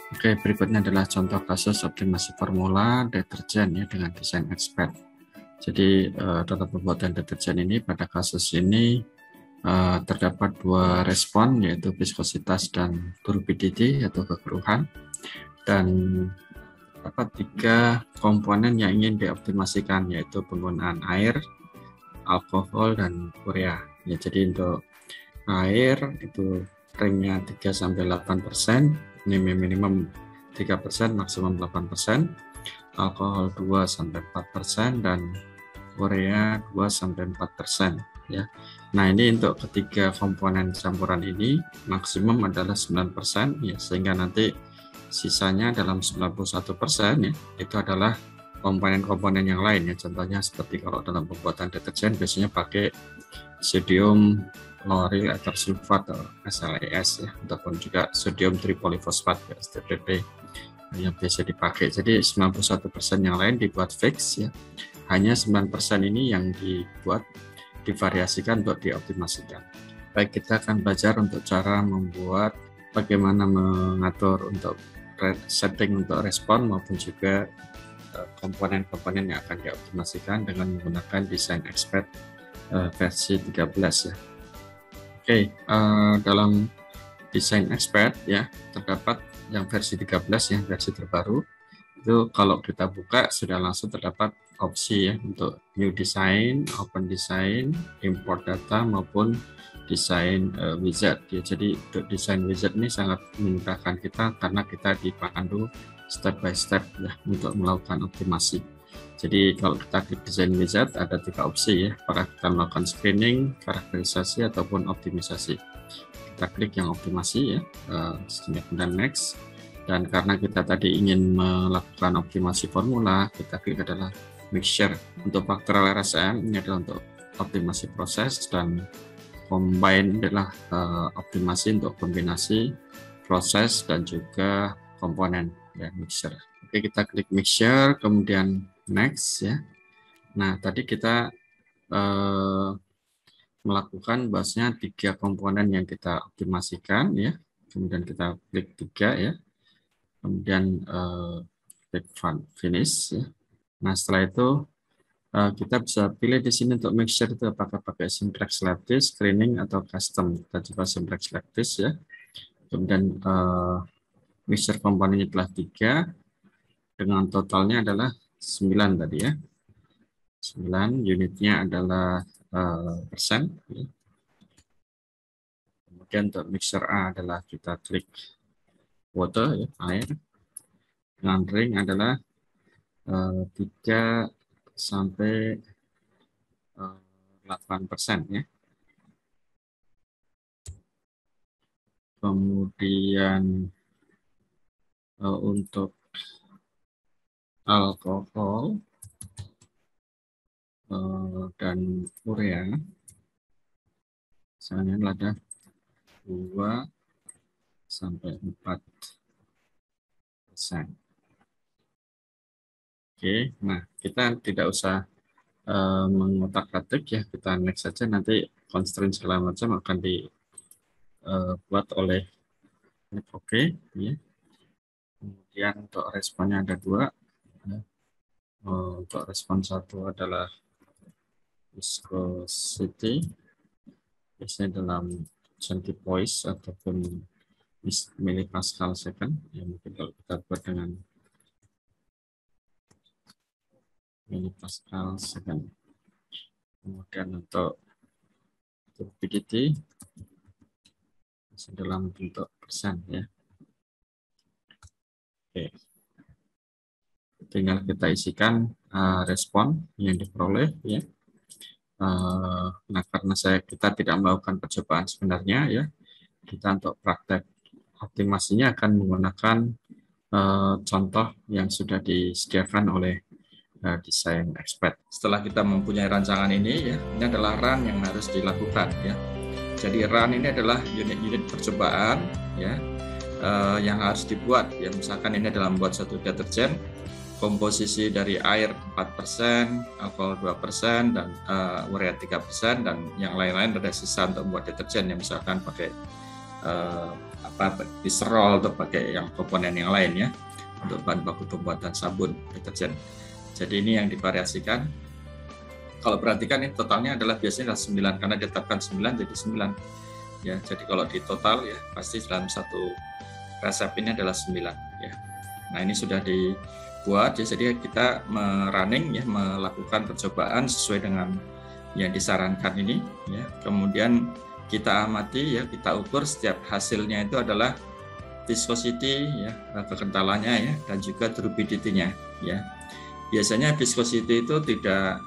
Oke, berikutnya adalah contoh kasus optimasi formula deterjen ya dengan desain expert. Jadi dalam pembuatan deterjen ini pada kasus ini terdapat dua respon, yaitu viskositas dan turbidity atau kekeruhan, dan terdapat tiga komponen yang ingin dioptimasikan, yaitu penggunaan air, alkohol, dan urea. Ya, jadi untuk air itu ringnya 3-8%, minimum 3%, maksimum 8%, alkohol 2-4%, dan urea 2-4%. Ya. Nah, ini untuk ketiga komponen campuran ini maksimum adalah 9%, ya, sehingga nanti sisanya dalam 91% ya, itu adalah komponen-komponen yang lain ya. Contohnya seperti kalau dalam pembuatan deterjen biasanya pakai sodium lauryl ether sulfat atau SLES ya, ataupun juga sodium trifosfat STPP yang biasa dipakai. Jadi 91% yang lain dibuat fix ya. Hanya 9% ini yang dibuat divariasikan untuk dioptimasikan. Baik, kita akan belajar untuk cara membuat bagaimana mengatur untuk setting untuk respon maupun juga komponen-komponen yang akan dioptimasikan dengan menggunakan desain expert versi 13 ya. Oke, dalam desain expert ya terdapat yang versi 13 ya, versi terbaru. Itu kalau kita buka sudah langsung terdapat opsi ya untuk new design, open design, import data maupun desain wizard ya. Jadi untuk desain wizard ini sangat memudahkan kita karena kita dipandu step by step ya untuk melakukan optimasi. Jadi kalau kita klik desain wizard ada tiga opsi ya, apakah kita melakukan screening, karakterisasi ataupun optimisasi. Kita klik yang optimasi ya, kemudian next. Dan karena kita tadi ingin melakukan optimasi formula, kita klik adalah mixture. Untuk faktor LRSM ini adalah untuk optimasi proses, dan combine adalah optimasi untuk kombinasi proses dan juga komponen ya, mixture. Oke, kita klik mixture, kemudian next ya. Nah, tadi kita melakukan bahasanya tiga komponen yang kita optimasikan ya. Kemudian kita klik 3 ya. Kemudian klik finish ya. Nah, setelah itu kita bisa pilih di sini untuk mixture itu apakah pakai simplex lattice, screening atau custom. Kita coba simplex lattice ya. Kemudian mixture komponennya telah 3 dengan totalnya adalah 9 tadi ya. 9 unitnya adalah persen ya. Kemudian untuk mixture A adalah kita klik water ya, air. Dengan ring adalah 3-8% ya. Kemudian untuk alkohol dan urea misalnya ada 2-4%. Oke, nah kita tidak usah mengotak-atik ya, kita next saja, nanti constraint segala macam akan dibuat oleh oke ya. Kemudian untuk responnya ada 2 ya. Untuk respon 1 adalah viscosity biasanya dalam centipoise ataupun milipascal second ya, mungkin kalau kita buat dengan milipascal second. Kemudian untuk turbidity dalam bentuk persen ya. Oke, tinggal kita isikan respon yang diperoleh ya. Nah, karena kita tidak melakukan percobaan sebenarnya ya, kita untuk praktek optimasinya akan menggunakan contoh yang sudah disediakan oleh desain expert. Setelah kita mempunyai rancangan ini ya, ini adalah run yang harus dilakukan ya. Jadi run ini adalah unit-unit percobaan ya yang harus dibuat ya. Misalkan ini adalah membuat satu deterjen, komposisi dari air 4%, alkohol 2%, dan urea 3%, dan yang lain-lain ada sisa untuk membuat deterjen yang misalkan pakai glycerol atau pakai yang komponen yang lain ya untuk bahan baku pembuatan sabun deterjen. Jadi ini yang divariasikan. Kalau perhatikan ini totalnya adalah biasanya 9 karena ditetapkan 9 jadi 9 ya. Jadi kalau di total ya pasti dalam satu resep ini adalah 9 ya. Nah ini sudah dibuat ya, jadi kita running ya, melakukan percobaan sesuai dengan yang disarankan ini ya. Kemudian kita amati ya, kita ukur setiap hasilnya itu adalah viscosity ya, kekentalannya ya, dan juga turbidity-nya ya. Biasanya viscosity itu tidak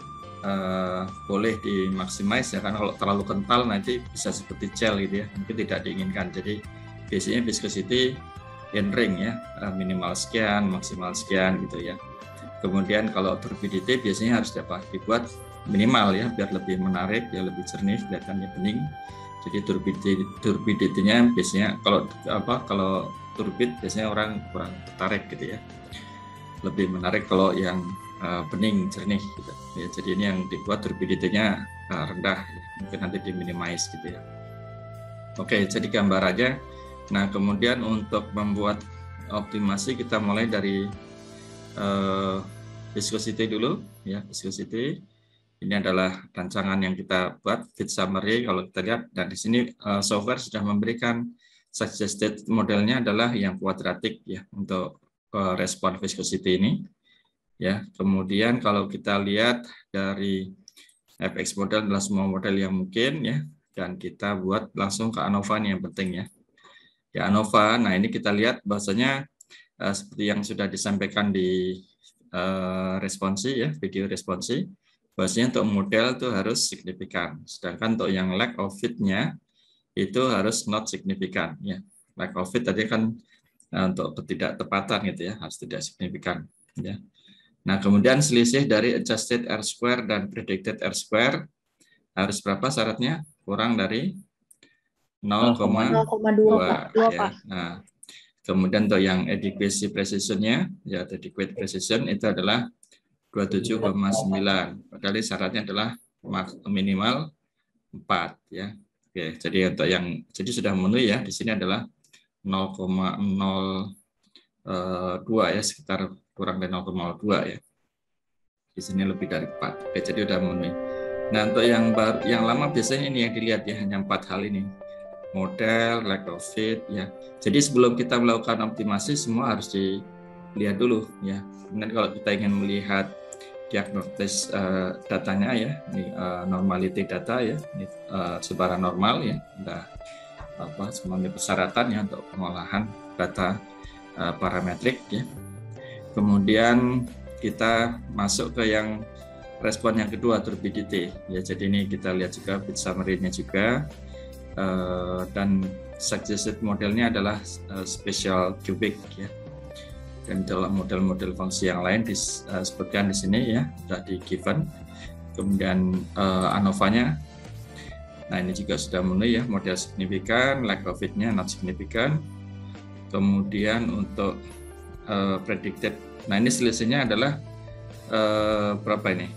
boleh dimaksimize ya, karena kalau terlalu kental nanti bisa seperti gel gitu ya, mungkin tidak diinginkan. Jadi biasanya viscosity in ring ya, minimal sekian, maksimal sekian gitu ya. Kemudian kalau turbidity biasanya harus dibuat minimal ya, biar lebih menarik ya, lebih jernih, kelihatannya bening. Jadi turbidity-nya biasanya kalau turbid biasanya orang kurang tertarik gitu ya. Lebih menarik kalau yang bening, jernih gitu. Ya, jadi ini yang dibuat turbidity-nya rendah, ya. Mungkin nanti diminimize gitu ya. Oke, jadi gambar aja. Nah, kemudian untuk membuat optimasi kita mulai dari viscosity dulu ya, viscosity. Ini adalah rancangan yang kita buat, fit summary kalau kita lihat, dan di sini software sudah memberikan suggested modelnya adalah yang kuadratik ya untuk respon viscosity ini ya. Kemudian kalau kita lihat dari FX model adalah semua model yang mungkin ya, dan kita buat langsung ke ANOVA nih yang penting ya. Ya ANOVA, nah ini kita lihat bahwasanya seperti yang sudah disampaikan di responsi ya, video responsi, bahwasanya untuk model itu harus signifikan, sedangkan untuk yang lack of fit-nya itu harus not signifikan ya. Lack of fit tadi kan untuk ketidaktepatan gitu ya, harus tidak signifikan ya. Nah, kemudian selisih dari adjusted R-square dan predicted R-square harus berapa syaratnya? Kurang dari 0,2 ya. Nah, kemudian untuk yang adequacy precision-nya ya, adequate precision itu adalah 27,9. Padahal syaratnya adalah minimal 4 ya. Oke, jadi untuk yang sudah memenuhi ya, di sini adalah 0,02 ya, sekitar kurang dari 0,2 ya. Di sini lebih dari 4. Oke, jadi udah memenuhi. Nah, untuk yang baru, yang lama biasanya ini yang dilihat ya, hanya 4 hal ini. Model, lack of fit ya. Jadi sebelum kita melakukan optimasi semua harus dilihat dulu ya. Kemudian kalau kita ingin melihat diagnosis datanya ya, ini normality data ya, ini sebaran normal ya, ada semuanya persyaratan ya untuk pengolahan data parametrik ya. Kemudian kita masuk ke yang respon yang kedua, turbidity ya. Jadi ini kita lihat juga fit summary-nya juga, dan suggested modelnya adalah special cubic ya. Dan dalam model-model fungsi yang lain disebutkan di sini ya, sudah di given. Kemudian ANOVA-nya, nah ini juga sudah memenuhi ya, model signifikan, lack of fit-nya not significant. Kemudian untuk predicted, nah ini selisihnya adalah berapa ini?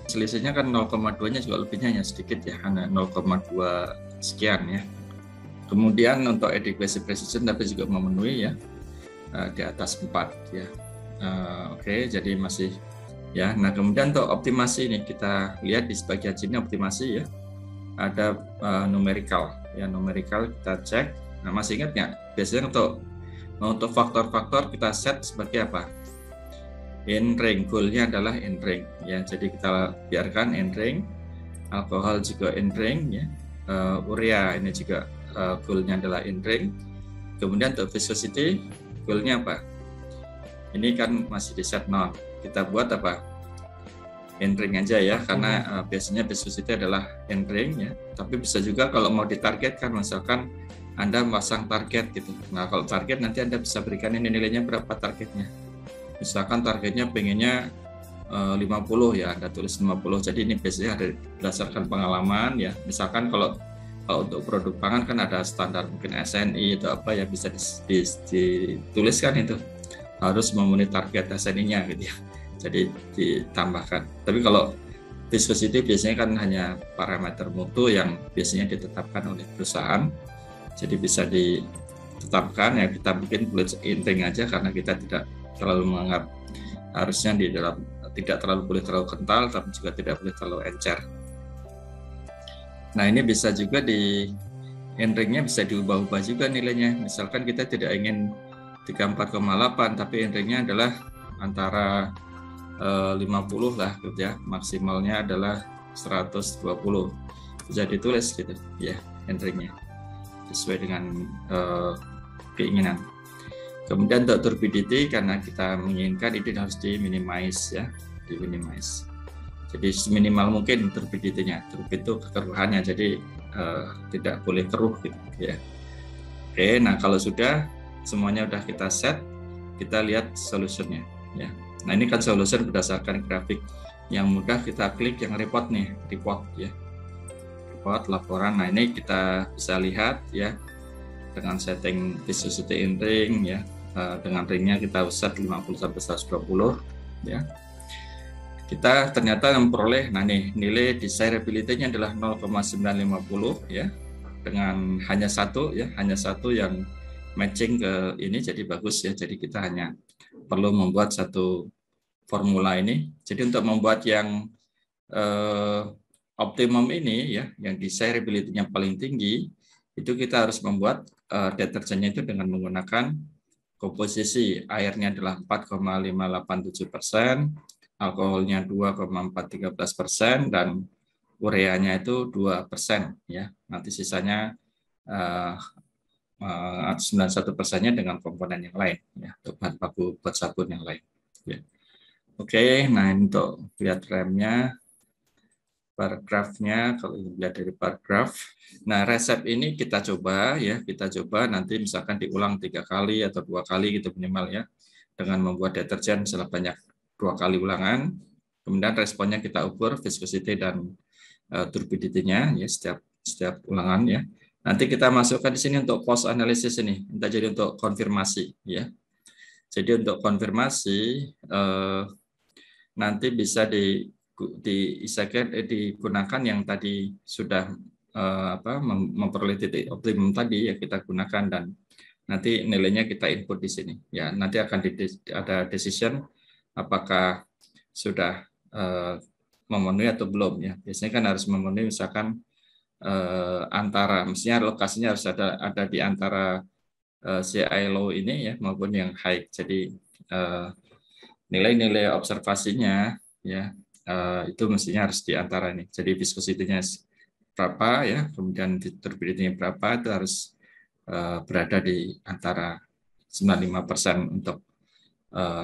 Selisihnya kan 0,2-nya juga lebihnya hanya sedikit ya, hanya 0,2 sekian ya. Kemudian untuk adequacy precision tapi juga memenuhi ya, di atas 4 ya. Oke, jadi masih ya. Nah, kemudian untuk optimasi ini kita lihat di sebagian sini optimasi ya. Ada numerical ya, numerical kita cek. Nah, masih ingat nggak? Biasanya untuk faktor-faktor kita set sebagai apa? In ring, goal-nya adalah in ring ya. Jadi kita biarkan in ring. Alkohol juga in ring ya. Urea ini juga goal-nya adalah in ring. Kemudian untuk viscosity, goal-nya apa? Ini kan masih di set non. Kita buat apa? In ring aja ya, karena biasanya viscosity adalah in ring ya. Tapi bisa juga kalau mau ditargetkan, misalkan Anda masang target gitu. Nah, kalau target nanti Anda bisa berikan ini nilainya berapa targetnya. Misalkan targetnya pengennya 50 ya, Anda tulis 50. Jadi ini biasanya ada berdasarkan pengalaman ya. Misalkan kalau untuk produk pangan kan ada standar mungkin SNI atau apa ya, bisa dituliskan itu harus memenuhi target SNI-nya gitu ya. Jadi ditambahkan. Tapi kalau viscosity biasanya kan hanya parameter mutu yang biasanya ditetapkan oleh perusahaan. Jadi bisa ditetapkan ya, kita bikin bullet in-ring aja karena kita tidak terlalu menganggap harusnya di dalam tidak boleh terlalu kental, tapi juga tidak boleh terlalu encer. Nah, ini bisa juga di in-ringnya bisa diubah-ubah juga nilainya. Misalkan kita tidak ingin 34,8 tapi in-ringnya adalah antara 50 lah gitu ya, maksimalnya adalah 120. Bisa ditulis gitu ya in-ringnya sesuai dengan keinginan. Kemudian untuk turbidity, karena kita menginginkan itu harus di-minimize ya, di-minimize. Jadi seminimal mungkin turbidity-nya. Turbid itu kekeruhannya, jadi tidak boleh keruh gitu ya. Oke, nah kalau sudah semuanya udah kita set, kita lihat solutionnya ya. Nah, ini kan solution berdasarkan grafik yang mudah, kita klik yang report nih, report ya. Report laporan. Nah, ini kita bisa lihat ya dengan setting viscosity in ring ya. Dengan ringnya kita set 50 sampai 120 ya. Kita ternyata memperoleh, nah nih nilai desirability-nya adalah 0,950 ya, dengan hanya satu yang matching ke ini, jadi bagus ya. Jadi kita hanya perlu membuat satu formula ini. Jadi untuk membuat yang optimum ini ya, yang desirability-nya paling tinggi, itu kita harus membuat deterjennya itu dengan menggunakan komposisi airnya adalah 4,587%, alkoholnya 2,413%, dan ureanya itu 2% ya. Nanti sisanya 91%-nya dengan komponen yang lain ya, untuk bahan baku buat sabun yang lain. Ya. Oke, nah untuk lihat remnya, bar graph-nya, kalau dilihat dari bar graph. Nah, resep ini kita coba ya, nanti misalkan diulang 3 kali atau 2 kali gitu minimal ya, dengan membuat deterjen sebanyak 2 kali ulangan. Kemudian responnya kita ukur viscosity dan turbidity-nya ya setiap ulangan ya. Nanti kita masukkan di sini untuk post analysis ini, jadi untuk konfirmasi ya. Jadi untuk konfirmasi nanti bisa digunakan yang tadi sudah memperoleh titik optimum tadi ya, kita gunakan, dan nanti nilainya kita input di sini ya. Nanti akan ada decision apakah sudah memenuhi atau belum ya. Biasanya kan harus memenuhi, misalkan mestinya lokasinya harus ada di antara CI low ini ya maupun yang high. Jadi nilai-nilai observasinya ya itu mestinya harus di antara ini. Jadi viscosity-nya berapa ya, kemudian turbidity-nya berapa, itu harus berada di antara 95% untuk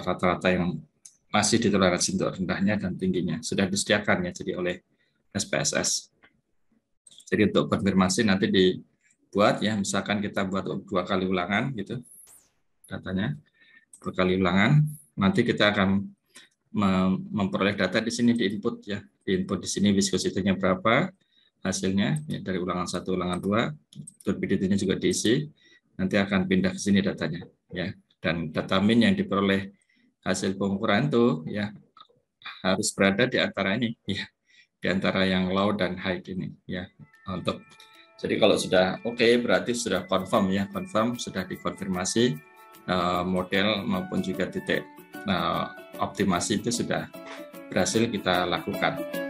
rata-rata yang masih ditoleransi untuk rendahnya dan tingginya. Sudah disediakan ya jadi oleh SPSS. Jadi untuk konfirmasi nanti dibuat ya, misalkan kita buat 2 kali ulangan gitu datanya, 2 kali ulangan, nanti kita akan memperoleh data di sini, di input ya, di input di sini viscosity-nya berapa hasilnya ya, dari ulangan 1, ulangan 2, turbidity-nya juga diisi, nanti akan pindah ke sini datanya ya, dan data min yang diperoleh hasil pengukuran itu ya harus berada di antara ini ya, di antara yang low dan high ini ya. Untuk jadi kalau sudah oke, berarti sudah confirm ya, sudah dikonfirmasi model maupun juga titik optimasi itu sudah berhasil kita lakukan.